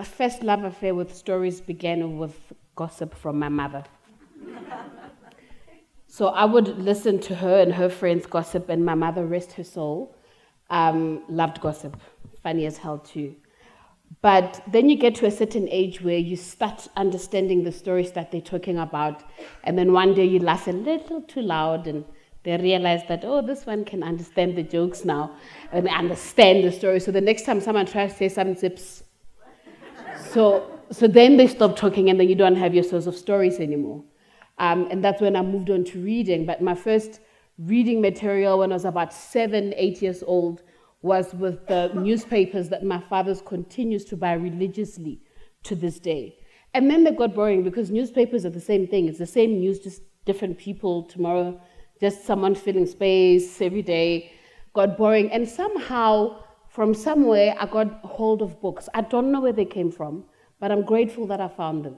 first love affair with stories began with gossip from my mother. So I would listen to her and her friends gossip, and my mother, rest her soul, loved gossip. Funny as hell too. But then you get to a certain age where you start understanding the stories that they're talking about, and then one day you laugh a little too loud, and they realize that, oh, this one can understand the jokes now, and understand the story. So the next time someone tries to say something, zips. So then they stop talking, and then you don't have your source of stories anymore. And that's when I moved on to reading. But my first reading material when I was about 7, 8 years old was with the newspapers that my father continues to buy religiously to this day. And then they got boring because newspapers are the same thing. It's the same news, just different people tomorrow, just someone filling space every day. Got boring. And somehow, from somewhere, I got hold of books. I don't know where they came from, but I'm grateful that I found them.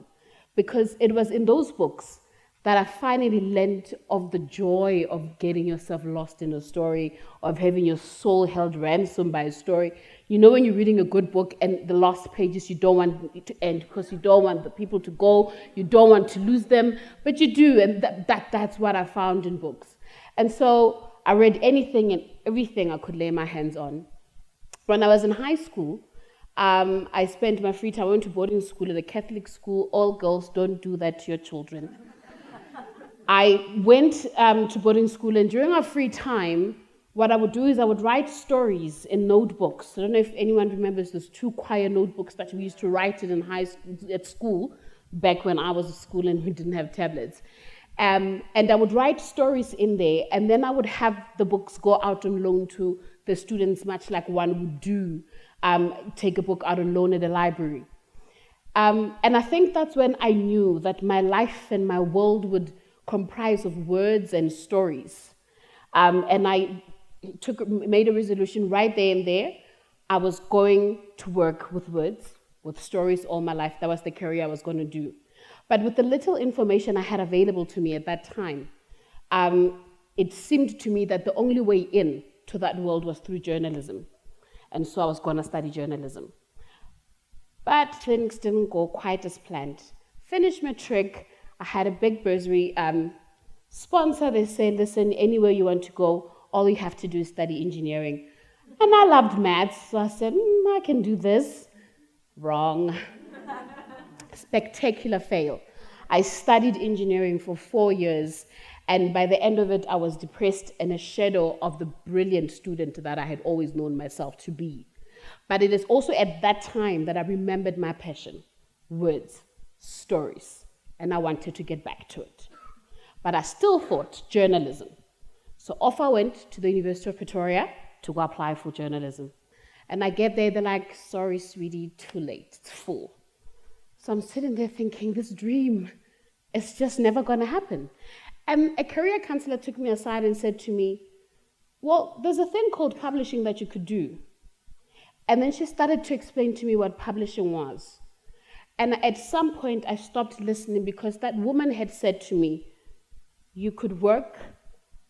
Because it was in those books that I finally learned of the joy of getting yourself lost in a story, of having your soul held ransom by a story. You know when you're reading a good book and the last pages you don't want it to end because you don't want the people to go, you don't want to lose them, but you do, and that's what I found in books. And so I read anything and everything I could lay my hands on. When I was in high school, I spent my free time, I went to boarding school at a Catholic school. All girls, don't do that to your children. I went to boarding school, and during our free time, what I would do is I would write stories in notebooks. I don't know if anyone remembers those 2 choir notebooks that we used to write it in at school, back when I was at school and we didn't have tablets. And I would write stories in there, and then I would have the books go out on loan to the students, much like one would do, take a book out on loan at a library. And I think that's when I knew that my life and my world would comprise of words and stories. And I made a resolution right there and there. I was going to work with words, with stories all my life. That was the career I was going to do. But with the little information I had available to me at that time, it seemed to me that the only way in to that world was through journalism. And so I was going to study journalism. But things didn't go quite as planned. Finished matric. I had a big bursary sponsor. They said, listen, anywhere you want to go, all you have to do is study engineering. And I loved maths, so I said, I can do this. Wrong. Spectacular fail. I studied engineering for 4 years, and by the end of it, I was depressed and a shadow of the brilliant student that I had always known myself to be. But it is also at that time that I remembered my passion, words, stories, and I wanted to get back to it. But I still thought journalism. So off I went to the University of Pretoria to go apply for journalism. And I get there, they're like, sorry, sweetie, too late, it's full. So I'm sitting there thinking, this dream is just never going to happen. And a career counselor took me aside and said to me, well, there's a thing called publishing that you could do. And then she started to explain to me what publishing was. And at some point, I stopped listening because that woman had said to me, you could work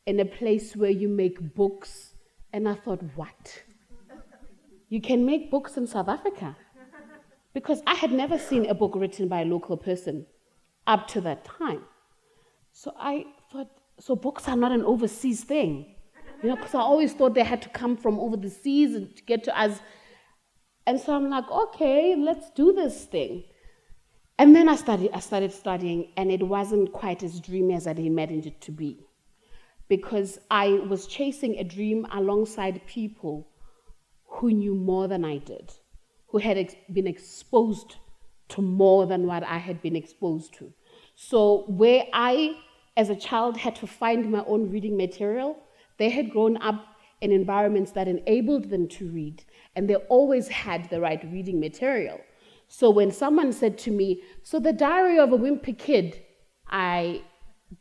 in a place where you make books. And I thought, what? You can make books in South Africa? Because I had never seen a book written by a local person up to that time. So I thought, so books are not an overseas thing. Because I always thought they had to come from over the seas and to get to us. And so I'm like, okay, let's do this thing. And then I started studying, and it wasn't quite as dreamy as I had imagined it to be. Because I was chasing a dream alongside people who knew more than I did, who had been exposed to more than what I had been exposed to. So where I, as a child, had to find my own reading material, they had grown up in environments that enabled them to read, and they always had the right reading material. So when someone said to me, so the Diary of a Wimpy Kid, I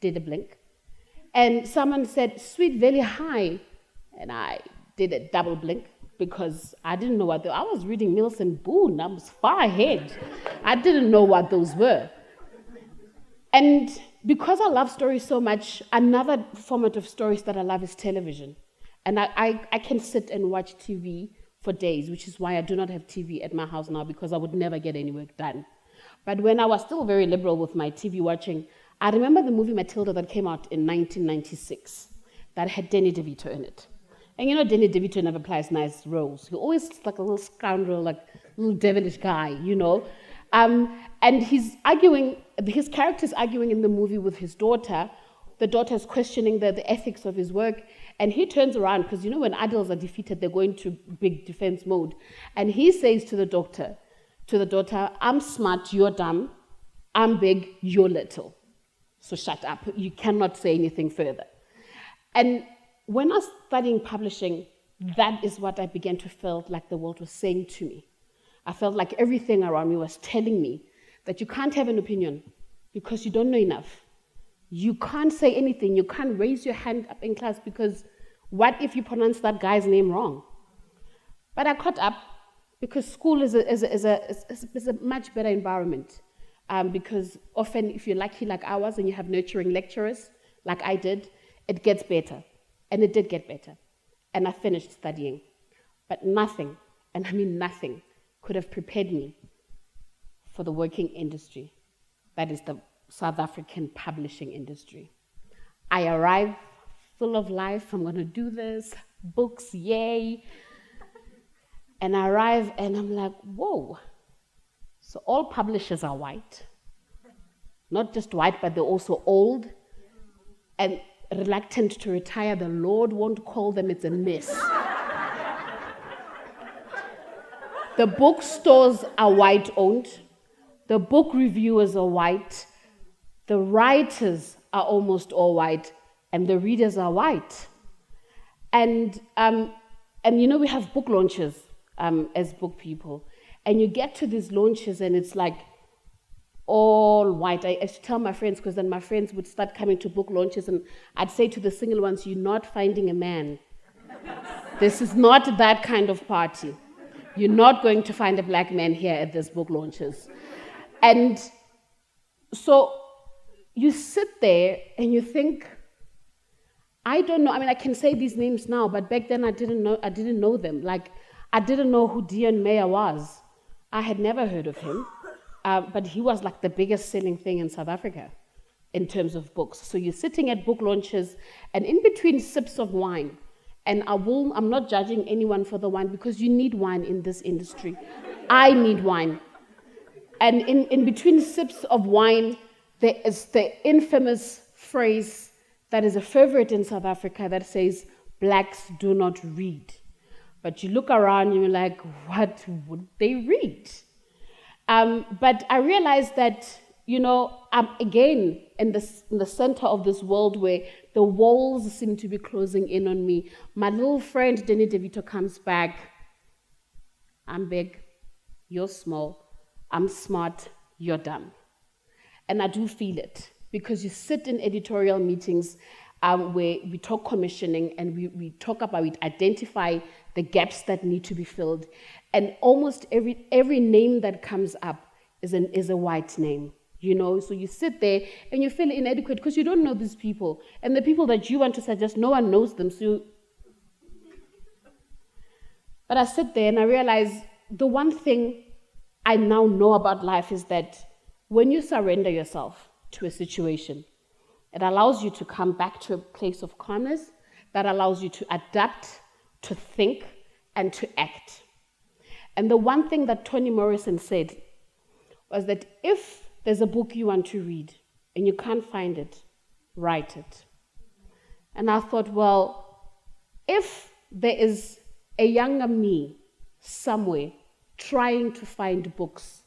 did a blink. And someone said, Sweet Valley High, and I did a double blink because I didn't know what I was reading Mills and Boone. I was far ahead. I didn't know what those were. And because I love stories so much, another format of stories that I love is television. And I can sit and watch TV for days, which is why I do not have TV at my house now, because I would never get any work done. But when I was still very liberal with my TV watching, I remember the movie Matilda that came out in 1996 that had Danny DeVito in it. And you know, Danny DeVito never plays nice roles. He always like a little scoundrel, like a little devilish guy, you know. And he's arguing, his character's arguing in the movie with his daughter. The daughter's questioning the ethics of his work. And he turns around, because you know when adults are defeated, they go into big defense mode. And he says to the daughter, I'm smart, you're dumb. I'm big, you're little. So shut up. You cannot say anything further. And when I was studying publishing, that is what I began to feel like the world was saying to me. I felt like everything around me was telling me that you can't have an opinion because you don't know enough. You can't say anything. You can't raise your hand up in class because what if you pronounce that guy's name wrong? But I caught up because school is a much better environment. Because often if you're lucky like I was and you have nurturing lecturers like I did, it gets better. And it did get better. And I finished studying. But nothing, and I mean nothing, could have prepared me for the working industry. That is the South African publishing industry. I arrive full of life. I'm going to do this. Books, yay. And I arrive and I'm like, whoa. So all publishers are white. Not just white, but they're also old and reluctant to retire. The Lord won't call them. It's a mess. The bookstores are white-owned. The book reviewers are white. The writers are almost all white. And the readers are white. And you know, we have book launches as book people. And you get to these launches and it's like all white. I used to tell my friends, because then my friends would start coming to book launches and I'd say to the single ones, you're not finding a man. This is not that kind of party. You're not going to find a black man here at this book launches. And so you sit there and you think, I don't know. I mean, I can say these names now, but back then I didn't know them. Like, I didn't know who Dion Meyer was. I had never heard of him, but he was like the biggest selling thing in South Africa in terms of books. So you're sitting at book launches and in between sips of wine, and I'm not judging anyone for the wine because you need wine in this industry. I need wine. And in between sips of wine, there is the infamous phrase that is a favorite in South Africa that says, blacks do not read. But you look around and you're like, what would they read? But I realized that, you know, I'm again in the center of this world where the walls seem to be closing in on me. My little friend, Danny DeVito, comes back. I'm big, you're small, I'm smart, you're dumb. And I do feel it because you sit in editorial meetings where we talk commissioning and we talk about it, identify the gaps that need to be filled. And almost every name that comes up is a white name, you know? So you sit there and you feel inadequate because you don't know these people. And the people that you want to suggest, no one knows them. But I sit there and I realize the one thing I now know about life is that when you surrender yourself to a situation, it allows you to come back to a place of calmness that allows you to adapt, to think, and to act. And the one thing that Toni Morrison said was that if there's a book you want to read and you can't find it, write it. And I thought, well, if there is a younger me somewhere trying to find books,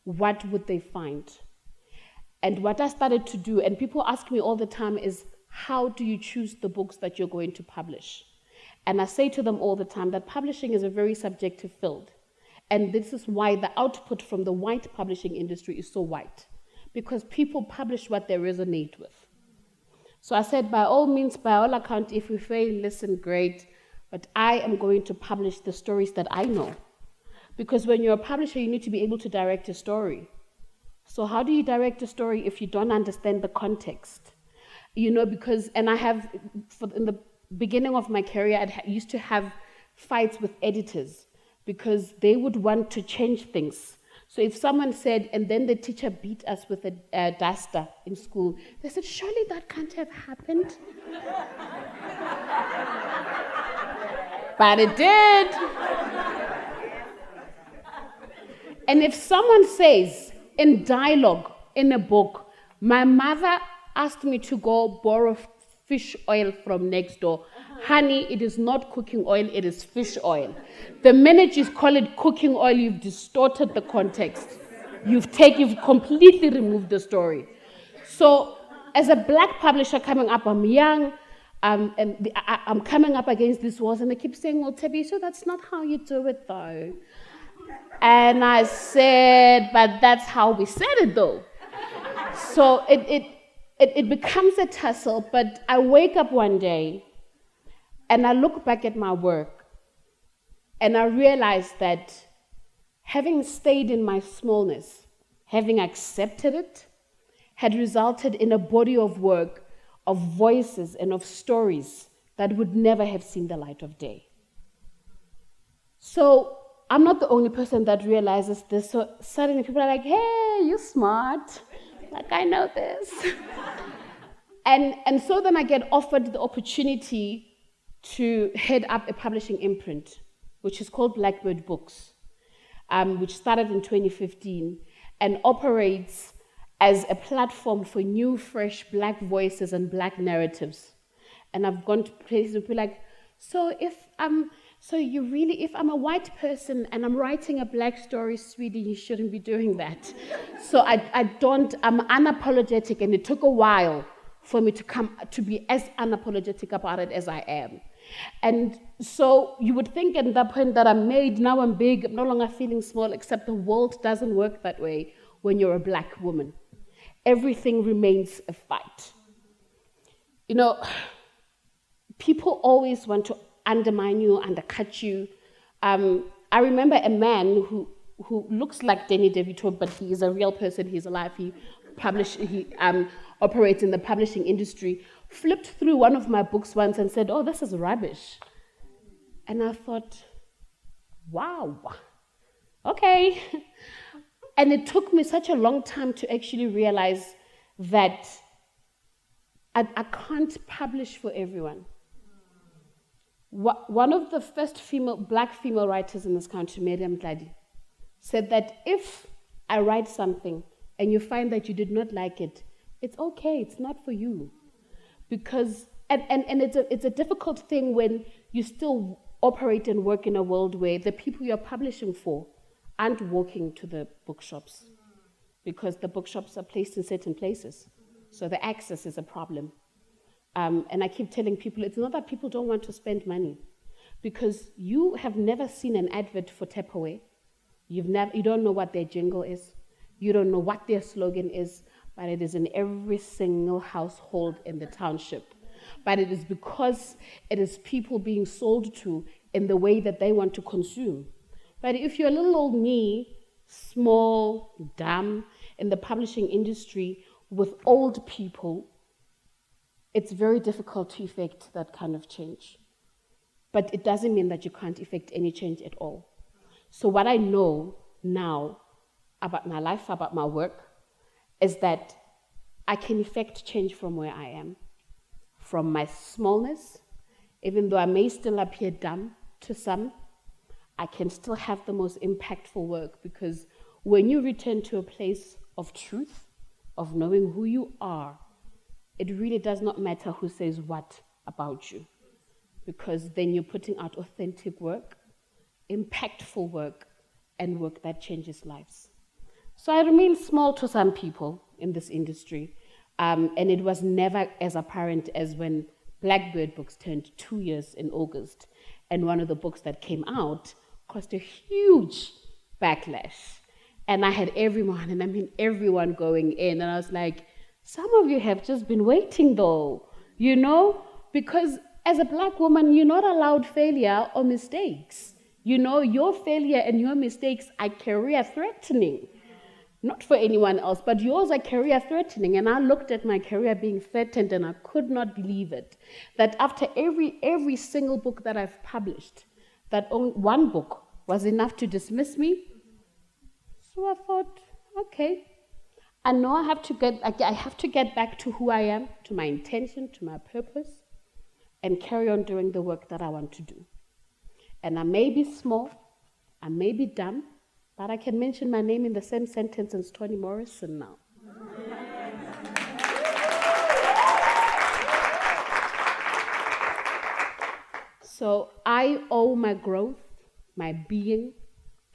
what would they find? And what I started to do, and people ask me all the time, is how do you choose the books that you're going to publish? And I say to them all the time that publishing is a very subjective field. And this is why the output from the white publishing industry is so white, because people publish what they resonate with. So I said, by all means, by all account, if we fail, listen, great, but I am going to publish the stories that I know. Because when you're a publisher, you need to be able to direct a story. So how do you direct a story if you don't understand the context? You know, because, and I have, in the beginning of my career, I used to have fights with editors because they would want to change things. So if someone said, and then the teacher beat us with a duster in school, they said, surely that can't have happened. But it did. And if someone says in dialogue in a book, my mother asked me to go borrow fish oil from next door. Honey, it is not cooking oil, it is fish oil. The minute you call it cooking oil, you've distorted the context. You've completely removed the story. So as a black publisher coming up, I'm young, and I'm coming up against these walls, and they keep saying, well, Thabiso, that's not how you do it, though. And I said, but that's how we said it, though. So it becomes a tussle, but I wake up one day, and I look back at my work, and I realize that having stayed in my smallness, having accepted it, had resulted in a body of work, of voices and of stories that would never have seen the light of day. So I'm not the only person that realizes this. So suddenly people are like, hey, you're smart. Like, I know this. And so then I get offered the opportunity to head up a publishing imprint, which is called Blackbird Books, which started in 2015 and operates as a platform for new, fresh black voices and black narratives. And I've gone to places where people are like, if I'm a white person and I'm writing a black story, sweetie, you shouldn't be doing that. So I'm unapologetic, and it took a while for me to come to be as unapologetic about it as I am. And so you would think at that point that I'm made, now I'm big, I'm no longer feeling small, except the world doesn't work that way when you're a black woman. Everything remains a fight. You know, people always want to undermine you, undercut you. I remember a man who looks like Danny DeVito, but he is a real person, he's alive, he operates in the publishing industry, flipped through one of my books once and said, oh, this is rubbish. And I thought, wow, okay. And it took me such a long time to actually realize that I can't publish for everyone. One of the first black female writers in this country, Miriam Tladi, said that if I write something and you find that you did not like it, it's okay, it's not for you. Because, and it's a difficult thing when you still operate and work in a world where the people you're publishing for aren't walking to the bookshops, because the bookshops are placed in certain places. So the access is a problem. And I keep telling people, it's not that people don't want to spend money, because you have never seen an advert for Tupperware. You don't know what their jingle is. You don't know what their slogan is, but it is in every single household in the township. But it is because it is people being sold to in the way that they want to consume. But if you're little old me, small, dumb, in the publishing industry with old people, it's very difficult to effect that kind of change. But it doesn't mean that you can't effect any change at all. So what I know now about my life, about my work, is that I can effect change from where I am, from my smallness. Even though I may still appear dumb to some, I can still have the most impactful work, because when you return to a place of truth, of knowing who you are, it really does not matter who says what about you, because then you're putting out authentic work, impactful work, and work that changes lives. So I remain small to some people in this industry, and it was never as apparent as when Blackbird Books turned 2 years in August, and one of the books that came out caused a huge backlash. And I had everyone, and I mean everyone, going in, and I was like, some of you have just been waiting though, you know, because as a black woman, you're not allowed failure or mistakes. You know, your failure and your mistakes are career-threatening. Not for anyone else, but yours are career-threatening. And I looked at my career being threatened, and I could not believe it. That after every single book that I've published, that one book was enough to dismiss me. So I thought, okay, I know I have to get back to who I am, to my intention, to my purpose, and carry on doing the work that I want to do. And I may be small, I may be dumb, but I can mention my name in the same sentence as Toni Morrison now. So I owe my growth, my being,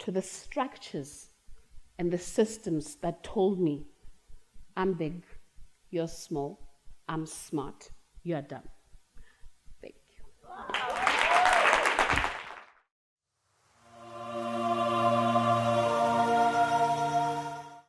to the structures and the systems that told me, I'm big, you're small, I'm smart, you're dumb.